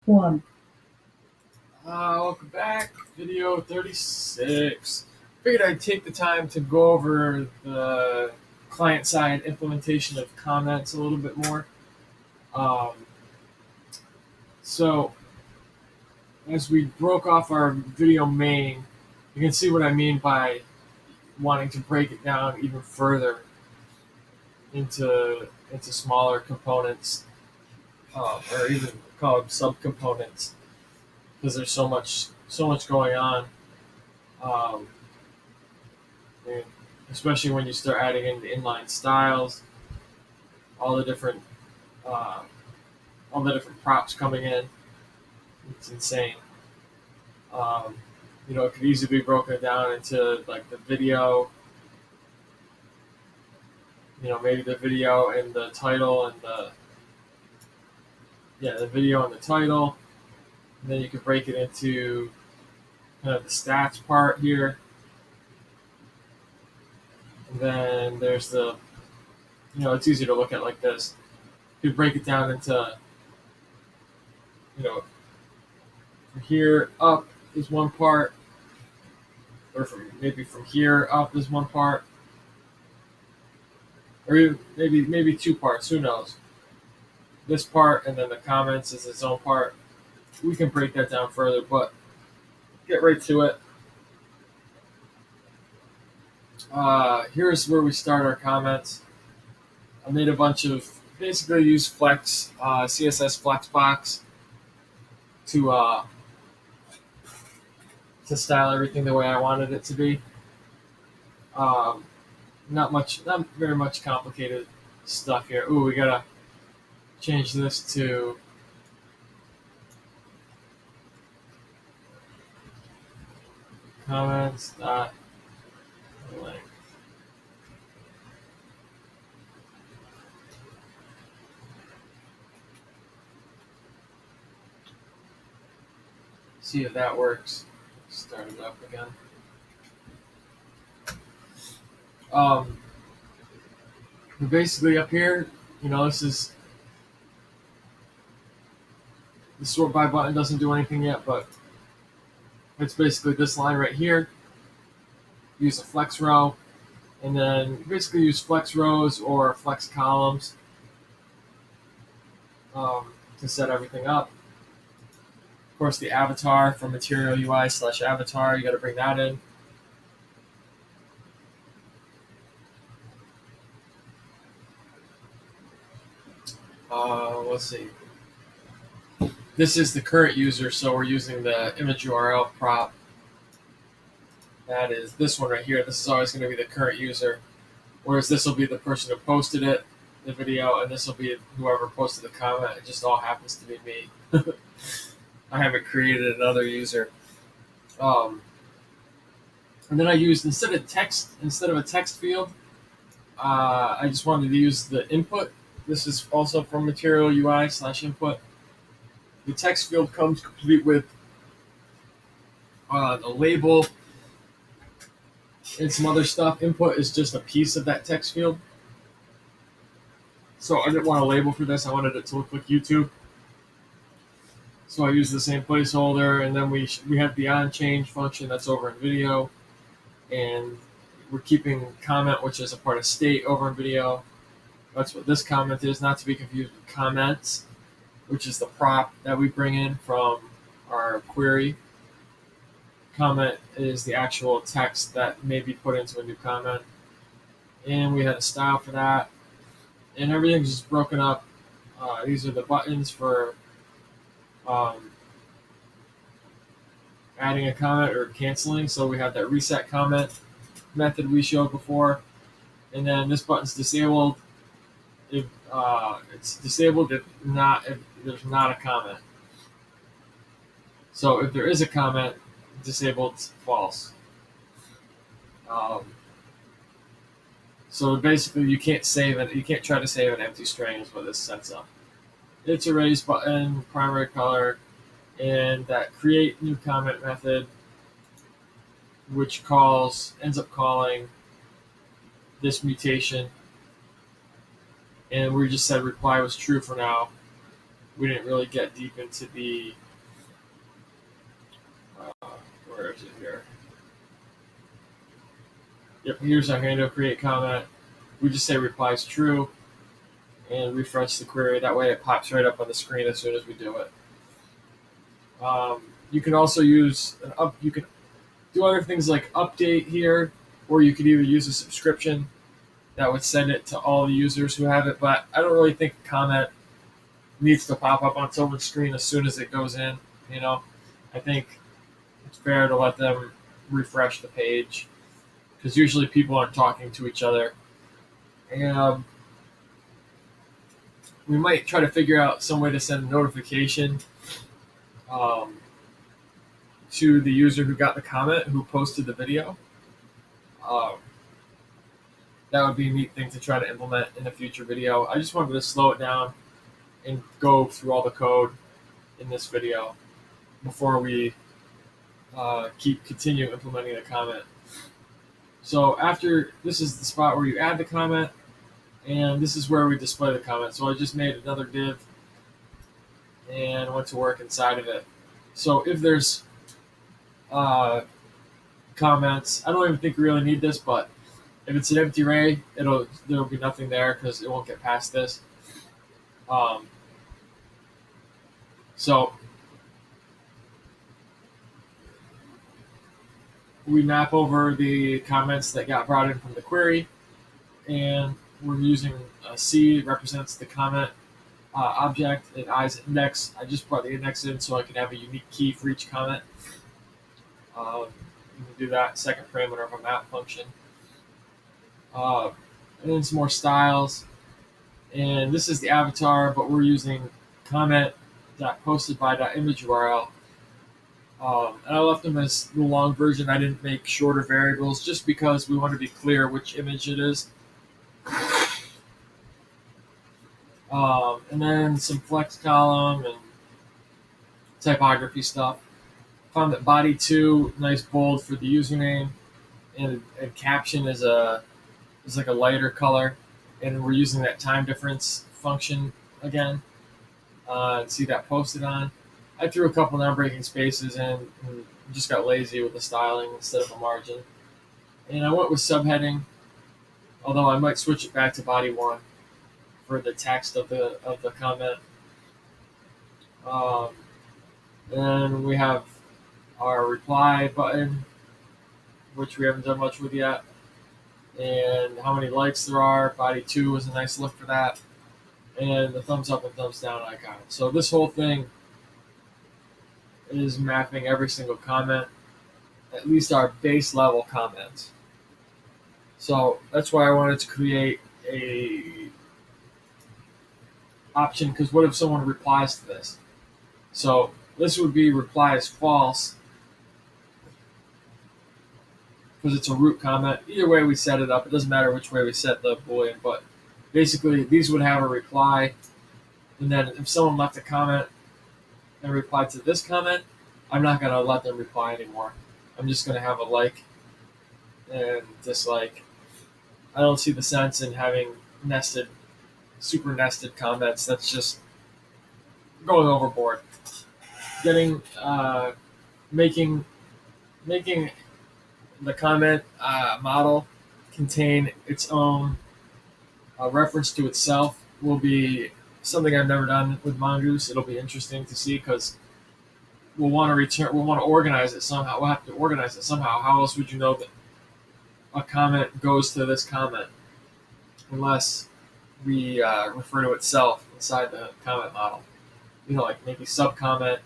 One. Welcome back, video 36. Figured I'd take the time to go over the client-side implementation of comments a little bit more. So, as we broke off our video main, you can see what I mean by wanting to break it down even further into smaller components, or even called subcomponents, because there's so much going on. And especially when you start adding in the inline styles, all the different props coming in, it's insane. It could easily be broken down into like the video, maybe the video and the title and the video and the title. And then you could break it into kind of the stats part here. And then there's it's easier to look at like this. You could break it down into, from here up is one part, or maybe from here up is one part, or even maybe two parts, who knows. This part and then the comments is its own part. We can break that down further, but get right to it. Here's where we start our comments. I made a bunch of, basically use Flex, CSS Flexbox to style everything the way I wanted it to be. Not very much complicated stuff here. Ooh, we gotta change this to comments dot length. See if that works. Start it up again. Basically up here, this the sort by button doesn't do anything yet, but it's basically this line right here. Use a flex row, and then basically use flex rows or flex columns to set everything up. Of course, the avatar from Material UI/avatar, you got to bring that in. Let's see. This is the current user, so we're using the image URL prop. That is this one right here. This is always going to be the current user, whereas this will be the person who posted it, the video, and this will be whoever posted the comment. It just all happens to be me. I haven't created another user. And then I used, instead of a text field, I just wanted to use the input. This is also from Material UI/input. The text field comes complete with the label and some other stuff. Input is just a piece of that text field. So I didn't want a label for this. I wanted it to look like YouTube. So I used the same placeholder, and then we have the on-change function that's over in video, and we're keeping comment, which is a part of state, over in video. That's what this comment is, not to be confused with comments, which is the prop that we bring in from our query. Comment is the actual text that may be put into a new comment. And we had a style for that. And everything's just broken up. These are the buttons for adding a comment or canceling. So we have that reset comment method we showed before. And then this button's disabled. If it's disabled if there's not a comment. So if there is a comment, disabled, false. So basically, you can't save it. You can't try to save an empty string. Is what this sets up. It's erase button, primary color, and that create new comment method, which ends up calling this mutation. And we just said reply was true for now. we didn't really get deep into the, where is it here? Yep, here's our handle, create comment. We just say replies true and refresh the query. That way it pops right up on the screen as soon as we do it. You can also use you can do other things like update here, or you could either use a subscription that would send it to all the users who have it. But I don't really think a comment needs to pop up on someone's screen as soon as it goes in. I think it's fair to let them refresh the page, because usually people aren't talking to each other. And we might try to figure out some way to send a notification to the user who got the comment, who posted the video. That would be a neat thing to try to implement in a future video. I just wanted to slow it down and go through all the code in this video before we continue implementing the comment. So after, this is the spot where you add the comment, and this is where we display the comment. So I just made another div and went to work inside of it. So if there's comments, I don't even think we really need this, but if it's an empty array, there'll be nothing there because it won't get past this. So we map over the comments that got brought in from the query, and we're using C represents the comment object, and I is index. I just brought the index in so I can have a unique key for each comment. You can do that second parameter of a map function. And then some more styles. And this is the avatar, but we're using comment.postedby.image URL. And I left them as the long version. I didn't make shorter variables just because we want to be clear which image it is. And then some flex column and typography stuff. Found that body 2, nice bold for the username, and caption is like a lighter color, and we're using that time difference function again. And see that posted on. I threw a couple non-breaking spaces in and just got lazy with the styling instead of a margin. And I went with subheading, although I might switch it back to body 1 for the text of the comment. And we have our reply button, which we haven't done much with yet, and how many likes there are. Body 2 is a nice look for that, and the thumbs up and thumbs down icon. So this whole thing is mapping every single comment, at least our base level comments. So that's why I wanted to create a option, because what if someone replies to this? So this would be reply as false, because it's a root comment. Either way we set it up, it doesn't matter which way we set the boolean, but basically these would have a reply, and then if someone left a comment and replied to this comment, I'm not going to let them reply anymore. I'm just going to have a like and dislike. I don't see the sense in having super nested comments. That's just going overboard. Making the comment model contain its own reference to itself will be something I've never done with Mongoose. It'll be interesting to see, because we'll want to organize it somehow. We'll have to organize it somehow. How else would you know that a comment goes to this comment unless we refer to itself inside the comment model? Like maybe subcomment,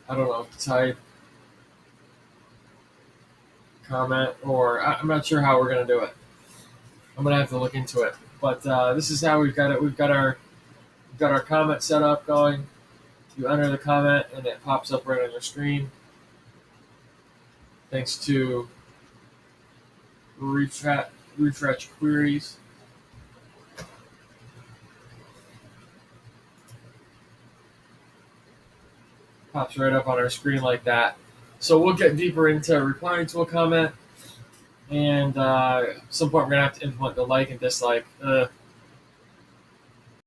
I don't know, type comment, or I'm not sure how we're going to do it. I'm going to have to look into it. But this is how we've got it. We've got our comment set up going. You enter the comment, and it pops up right on your screen. Thanks to refresh queries. Pops right up on our screen like that. So we'll get deeper into replying to a comment And at some point we're gonna have to implement the like and dislike.